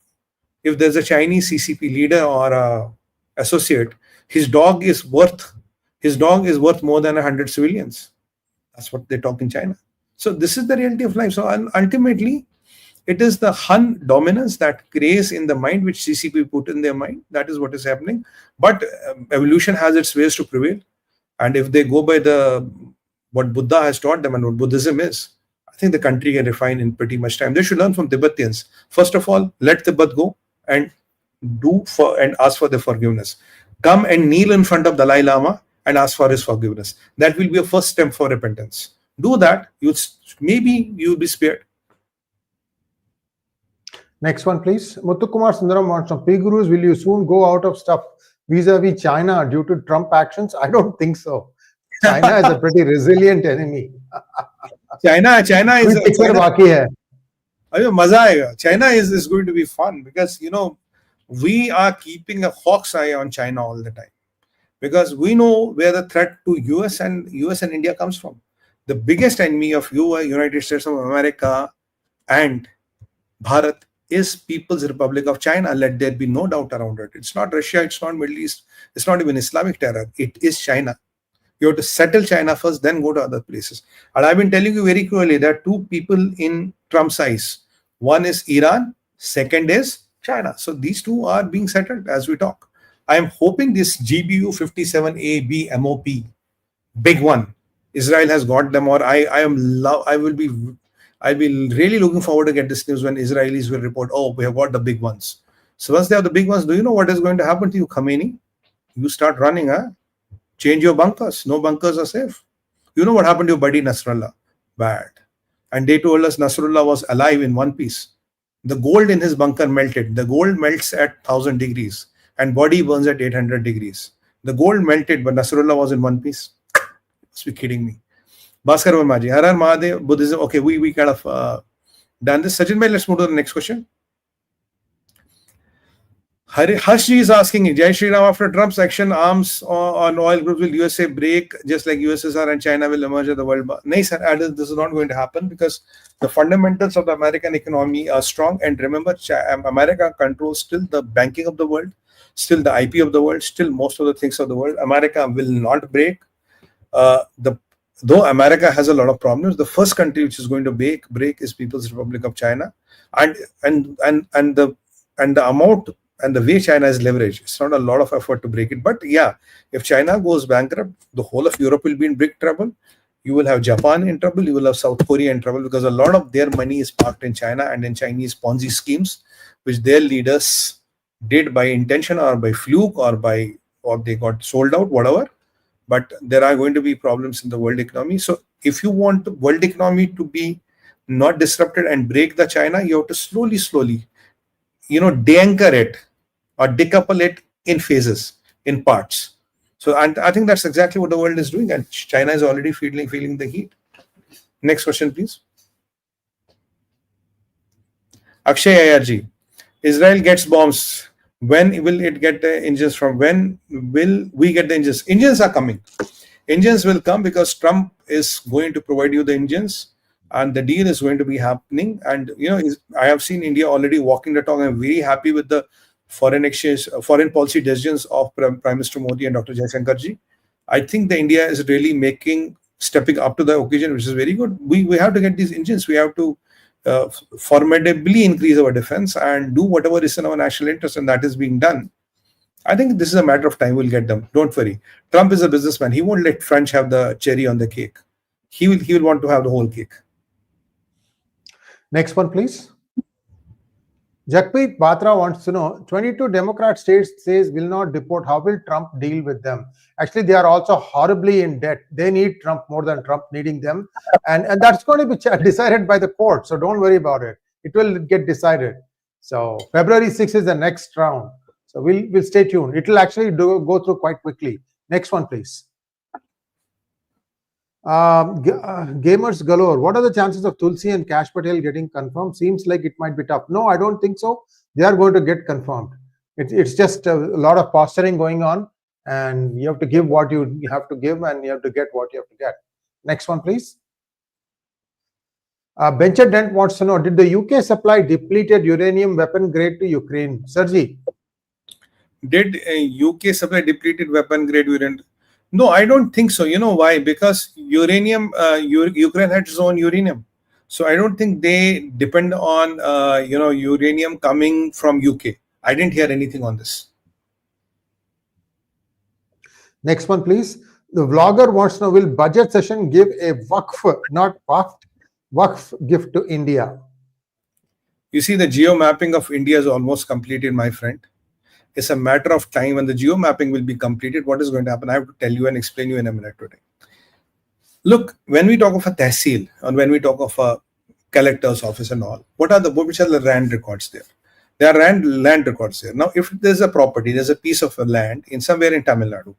if there's a Chinese CCP leader or a associate, his dog is worth more than 100 civilians. That's what they talk in China. So this is the reality of life. So ultimately, it is the Han dominance that creates in the mind, which CCP put in their mind. That is what is happening. But evolution has its ways to prevail. And if they go by what Buddha has taught them and what Buddhism is, I think the country can refine in pretty much time. They should learn from Tibetan. First of all, let Tibet go and ask for their forgiveness. Come and kneel in front of Dalai Lama and ask for his forgiveness. That will be a first step for repentance. Do that, maybe you'll be spared. Next one, please. Muthukumar Sundaram wants to know, PGurus, will you soon go out of stuff vis-a-vis China due to Trump actions? I don't think so. China is a pretty resilient enemy. China is China is going to be fun because we are keeping a hawk's eye on China all the time because we know where the threat to US and India comes from. The biggest enemy of United States of America and Bharat is People's Republic of China. Let there be no doubt around it. It's not Russia, it's not Middle East, it's not even Islamic terror. It is China. You have to settle China first, then go to other places. And I've been telling you very clearly that two people in Trump's eyes. One is Iran, second is China. So these two are being settled as we talk. I am hoping this GBU 57AB MOP, big one, Israel has got them, or I'll be really looking forward to get this news when Israelis will report, oh, we have got the big ones. So once they have the big ones, do you know what is going to happen to you, Khomeini? You start running, change your bunkers. No bunkers are safe. You know what happened to your buddy Nasrallah? Bad. And they told us Nasrallah was alive in one piece. The gold in his bunker melted. The gold melts at 1000 degrees and body burns at 800 degrees. The gold melted, but Nasrallah was in one piece. You must be kidding me. Bhaskar Verma, Har Har Mahadev, Buddhism. Okay, we kind of done this. Sachin bhai, let's move to the next question. Harshji is asking, Jai Shri Ram, after Trump's action, arms on oil groups, will USA break just like USSR and China will emerge at the world? No, sir, this is not going to happen because the fundamentals of the American economy are strong. And remember, America controls still the banking of the world, still the IP of the world, still most of the things of the world. America will not break. Though America has a lot of problems, the first country which is going to break is People's Republic of China, and the amount and the way China is leveraged, it's not a lot of effort to break it. But yeah, if China goes bankrupt, the whole of Europe will be in big trouble. You will have Japan in trouble. You will have South Korea in trouble because a lot of their money is parked in China and in Chinese Ponzi schemes, which their leaders did by intention or by fluke or they got sold out, whatever. but there are going to be problems in the world economy. So if you want the world economy to be not disrupted and break the China, you have to slowly, de-anchor it or decouple it in phases, in parts. So and I think that's exactly what the world is doing, and China is already feeling the heat. Next question, please. Akshay Ayarji, Israel gets bombs. When will it get the engines from? When will we get the engines? Engines are coming. Engines will come because Trump is going to provide you the engines, and the deal is going to be happening. And I have seen India already walking the talk. I'm very happy with the foreign policy decisions of Prime Minister Modi and Dr. Jaishankarji. I think the India is really stepping up to the occasion, which is very good. We have to get these engines. We have to formidably increase our defense and do whatever is in our national interest, and that is being done. I think this is a matter of time. We'll get them. Don't worry. Trump is a businessman. He won't let French have the cherry on the cake. He will want to have the whole cake. Next one, please. 𝗥𝗘𝗙𝗥𝗏 Batra wants to know, 22 Democrat states says will not deport. How will Trump deal with them? Actually, they are also horribly in debt. They need Trump more than Trump needing them. And that's going to be decided by the court. So don't worry about it. It will get decided. So February 6th is the next round. So we'll stay tuned. It will actually go through quite quickly. Next one, please. Gamers galore. What are the chances of 𝗠𝗢𝗏 and 𝗏𝗏𝗏 Patel getting confirmed? Seems like it might be tough. No, I don't think so. They are going to get confirmed. It's just a lot of posturing going on, and you have to give what you have to give, and you have to get what you have to get. Next one, please. Bencher Dent wants to know, did the UK supply depleted uranium weapon grade to Ukraine? Sree. Did UK supply depleted weapon grade uranium? No, I don't think so. You know why? Because uranium, Ukraine had its own uranium. So I don't think they depend on, uranium coming from UK. I didn't hear anything on this. Next one, please. The vlogger wants to know, will budget session give a Waqf gift to India? You see, the geo mapping of India is almost completed, my friend. It's a matter of time when the geo mapping will be completed. What is going to happen? I have to tell you and explain you in a minute today. Look, when we talk of a tehsil, or when we talk of a collector's office and all, which are the land records there? There are land records there. Now, if there's a property, there's a piece of land somewhere in Tamil Nadu,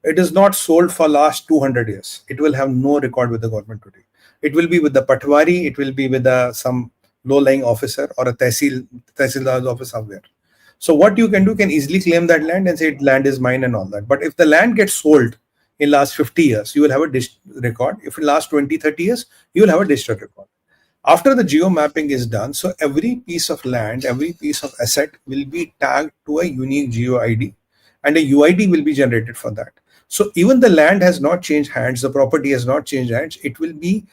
it is not sold for last 200 years. It will have no record with the government today. It will be with the patwari, it will be with some low-lying officer or a tehsildar's office somewhere. So what you can do, can easily claim that land and say land is mine and all that. But if the land gets sold in last 50 years, you will have a district record. If in last 20, 30 years, you will have a district record. After the geo mapping is done, so every piece of land, every piece of asset will be tagged to a unique geo ID, and a UID will be generated for that. So even the land has not changed hands, the property has not changed hands, it will be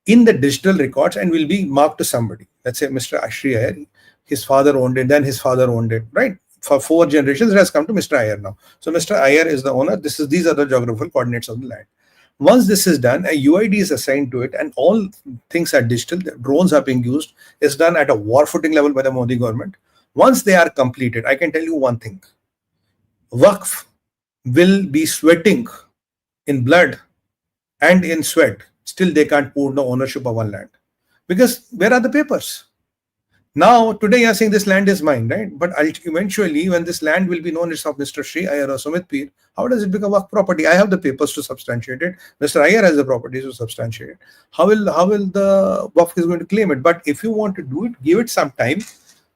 in the digital records and will be marked to somebody. Let's say Mr. Sree Iyer, his father owned it, then his father owned it, right? For 4 generations, it has come to Mr. Iyer now. So Mr. Iyer is the owner. These are the geographical coordinates of the land. Once this is done, a UID is assigned to it, and all things are digital. The drones are being used. It's done at a war footing level by the Modi government. Once they are completed, I can tell you one thing. Waqf will be sweating in blood and in sweat. Still, they can't prove the ownership of one land. Because where are the papers? Now, today you are saying this land is mine, right? But eventually, when this land will be known as of Mr. Sree Iyer or Sumit Peer, how does it become Waqf property? I have the papers to substantiate it. Mr. Iyer has the properties to substantiate it. How will the Waqf is going to claim it? But if you want to do it, give it some time.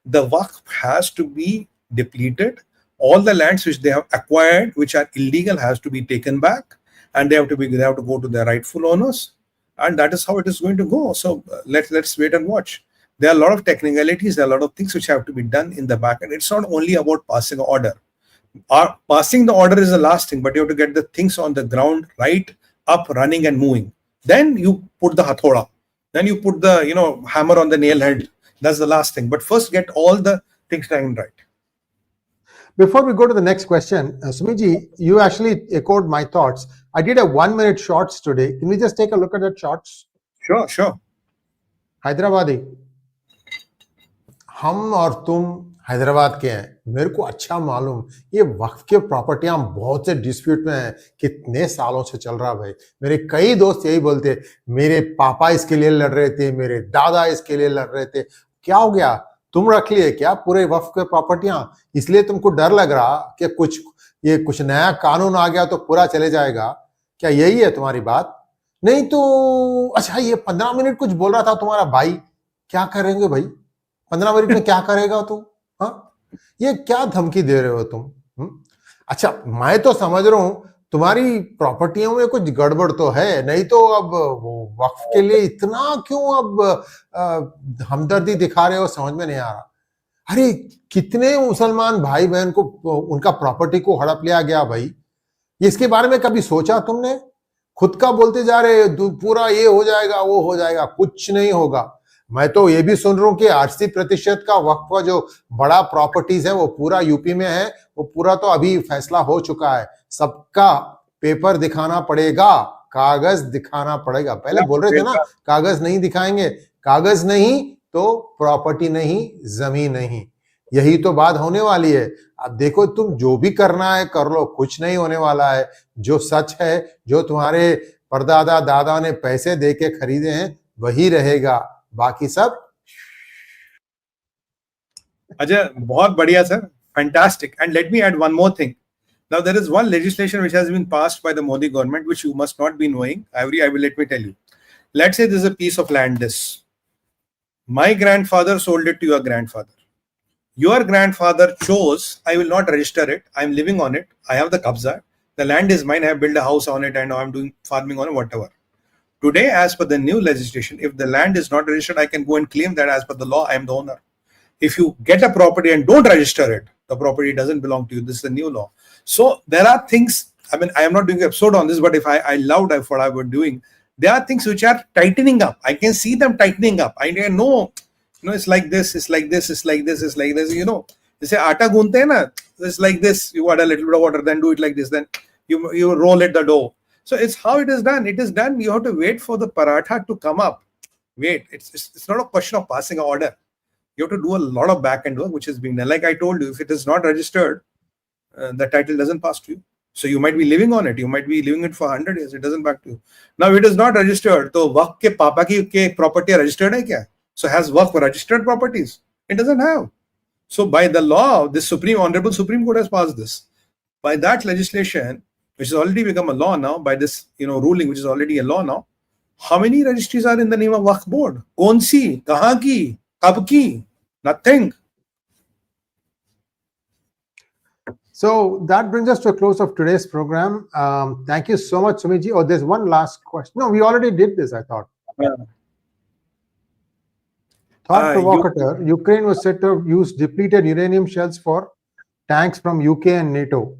The Waqf has to be depleted. All the lands which they have acquired, which are illegal, has to be taken back, and they have to go to their rightful owners, and that is how it is going to go. So let's wait and watch. There are a lot of technicalities, there are a lot of things which have to be done in the back, and it's not only about passing an order. Passing the order is the last thing, but you have to get the things on the ground right, up, running and moving. Then you put the hathoda, then you put the hammer on the nail head. That's the last thing. But first, get all the things done right. Before we go to the next question, Sumiji, you actually echoed my thoughts. I did a 1-minute shorts today. Can we just take a look at that shorts? Sure. Hyderabadi. हम और तुम हैदराबाद के हैं, मेरे को अच्छा मालूम ये वक्फ के प्रॉपर्टियां बहुत से डिस्प्यूट में हैं, कितने सालों से चल रहा भाई। मेरे कई दोस्त यही बोलते, मेरे पापा इसके लिए लड़ रहे थे, मेरे दादा इसके लिए लड़ रहे थे। क्या हो गया, तुम रख लिए क्या पूरे वक्फ के प्रॉपर्टियां? इसलिए तुमको डर लग रहा कि कुछ नया कानून आ गया तो पूरा चले जाएगा? क्या यही है तुम्हारी बात? नहीं तो अच्छा, ये 15 मिनट कुछ बोल रहा था तुम्हारा भाई, क्या करेंगे भाई 15 मिनट में? क्या करेगा तू? हाँ, ये क्या धमकी दे रहे हो तुम? अच्छा, मैं तो समझ रहा हूं तुम्हारी प्रॉपर्टियों में कुछ गड़बड़ तो है, नहीं तो अब वो वक्फ के लिए इतना क्यों अब हमदर्दी दिखा रहे हो, समझ में नहीं आ रहा। अरे कितने मुसलमान भाई बहन को उनका प्रॉपर्टी को हड़प लिया गया भाई, इसके बारे में कभी सोचा तुमने? खुद का बोलते जा रहे पूरा ये हो जाएगा वो हो जाएगा, कुछ नहीं होगा। मैं तो ये भी सुन रहा हूं कि 80% का वक्फ का जो बड़ा प्रॉपर्टीज है वो पूरा यूपी में है, वो पूरा तो अभी फैसला हो चुका है। सबका पेपर दिखाना पड़ेगा, कागज दिखाना पड़ेगा। पहले बोल रहे थे ना कागज नहीं दिखाएंगे, कागज नहीं तो प्रॉपर्टी नहीं, जमीन नहीं, यही तो बात होने वाली है। अब देखो, तुम जो भी करना है कर लो, कुछ नहीं होने वाला है। जो सच है, जो तुम्हारे परदादा दादा ने पैसे दे के खरीदे हैं वही रहेगा, बाकी सब। Ajay, बहुत बढ़िया sir, fantastic. And let me add one more thing. Now there is one legislation which has been passed by the Modi government which you must not be knowing. I will let me tell you. Let's say this is a piece of land. My grandfather sold it to your grandfather. Your grandfather chose, I will not register it. I am living on it. I have the 𝗤𝗙𝗘. The land is mine. I have built a house on it and I am doing farming on it, whatever. Today, as per the new legislation, if the land is not registered, I can go and claim that as per the law, I am the owner. If you get a property and don't register it, the property doesn't belong to you. This is the new law. So there are things, I mean, I am not doing an episode on this, but if I loved what I was doing, there are things which are tightening up. I can see them tightening up. I know, it's like this, it's like this, it's like this, it's like this, They say, atta gunte hai na, it's like this. You add a little bit of water, then do it like this, then you roll it the dough. So it's how it is done. It is done. You have to wait for the paratha to come up. Wait, it's not a question of passing an order. You have to do a lot of back end work which is being done. Like I told you, if it is not registered, the title doesn't pass to you. So you might be living on it. You might be living it for 100 years. It doesn't back to you. Now it is not registered. So वक्फ के पापा की property registered है क्या? So has Waqf registered properties? It doesn't have. So by the law, this Honorable Supreme Court has passed this. By that legislation, which has already become a law now, by this ruling which is already a law now, how many registries are in the name of Waqf board? 𝗠𝗎, कहाँ की, कब की? Nothing. So that brings us to a close of today's program. Thank you so much, Sumit ji. Oh, there's one last question. No, we already did this, I thought. Thought provocateur. Ukraine was said to have used depleted uranium shells for tanks from UK and NATO.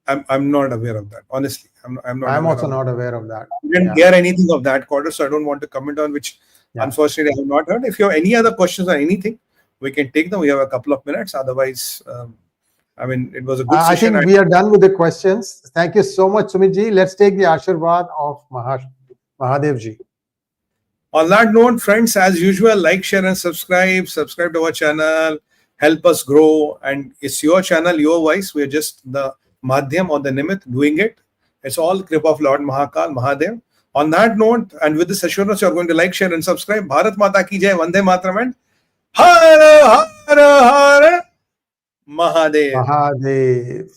I'm not aware of that, honestly. I'm also not aware of that. I didn't hear anything of that quarter, so I don't want to comment on which, unfortunately, I have not heard. If you have any other questions or anything, we can take them. We have a couple of minutes. Otherwise, I mean, it was a good session. I think we are done with the questions. Thank you so much, Sumit ji. Let's take the Ashirwad of Mahadev ji. On that note, friends, as usual, like, share, and subscribe. Subscribe to our channel. Help us grow. And it's your channel, your voice. We're just the Madhyam or the Nimit doing it. It's all Kripa of Lord Mahakal, Mahadev. On that note, and with this assurance, you're going to like, share, and subscribe. Bharat Mata ki jai, Vande Mataram, and Har Har Har Mahadev. Mahadev.